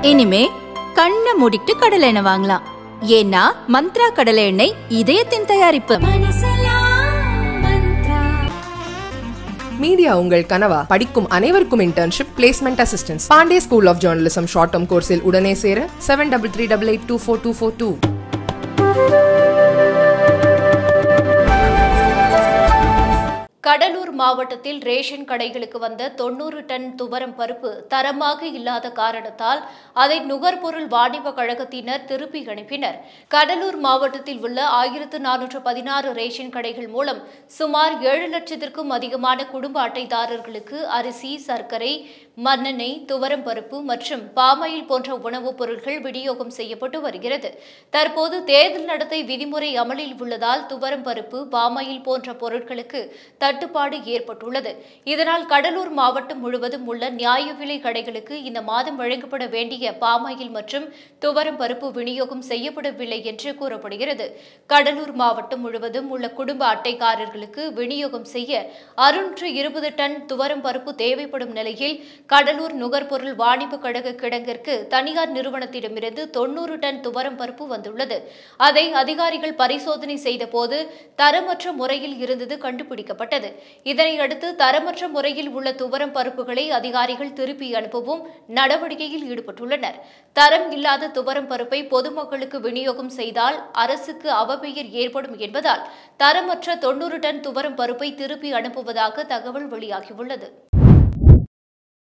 இனிமே கண்ணை மூடிட்டு கடலை எண்ணெய் வாங்கலாம். ஏன்னா மந்த்ரா கடலை எண்ணெய் இதயத்தின் தயாரிப்பு. மீடியா உங்கள் கனவா? படிக்கும் அனைவருக்கும் internship, placement assistance. Pandey school of journalism short term கோர்ஸில் உடனே சேர 7338824242. கடலூர் மாவட்டத்தில் ரேஷன் கடைகளுக்கு வந்த 90 டன் துவரம் பருப்பு தரமாக இல்லாத காரணத்தால் அதை நுகர்பொருள் வாணிப கழகத்தினர் திருப்பி அனுப்பினர். கடலூர் மாவட்டத்தில் உள்ள 1416 ரேஷன் கடைகள் மூலம் சுமார் 7 லட்சத்திற்கும் அதிகமான குடும்ப அட்டைதாரர்களுக்கு அரிசி, சர்க்கரை, மண்ணெண்ணெய், துவரம் பருப்பு மற்றும் பாமாயில் போன்ற உணவுப் பொருட்கள் விநியோகம் செய்யப்பட்டு வருகிறது. தற்போது தேர்தல் நடத்தை விதிமுறை அமலில் உள்ளதால் துவரம் பருப்பு, பாமாயில் போன்ற பொருட்களுக்கு தட்டுப்பாடு ஏற்பட்டுள்ளது. இதனால் கடலூர் மாவட்டம் முழுவதும் உள்ள நியாய விலை கடைகளுக்கு இந்த மாதம் வழங்கப்பட வேண்டிய பாமாயில் மற்றும் துவரம் பருப்பு விநியோகம் செய்யப்படவில்லை என்று கூறப்படுகிறது. கடலூர் மாவட்டம் முழுவதும் உள்ள குடும்ப அட்டைக்காரர்களுக்கு விநியோகம் செய்ய 620 டன் துவரம் பருப்பு தேவைப்படும் நிலையில் கடலூர் நுகர்பொருள் வாணிப கழக கிடங்கிற்கு தனியார் நிறுவனத்திடமிருந்து 90 டன் துவரம் பருப்பு வந்துள்ளது. அதை அதிகாரிகள் பரிசோதனை செய்தபோது தரமற்ற முறையில் இருந்தது கண்டுபிடிக்கப்பட்டது. இதனையடுத்து தரமற்ற முறையில் உள்ள துவரம் பருப்புகளை அதிகாரிகள் திருப்பி அனுப்பவும் நடவடிக்கையில் ஈடுபட்டுள்ளனர். தரம் இல்லாத துவரம் பருப்பை பொதுமக்களுக்கு விநியோகம் செய்தால் அரசுக்கு அவப்பெயர் ஏற்படும் என்பதால் தரமற்ற 90 டன் துவரம் பருப்பை திருப்பி அனுப்புவதாக தகவல் வெளியாகியுள்ளது.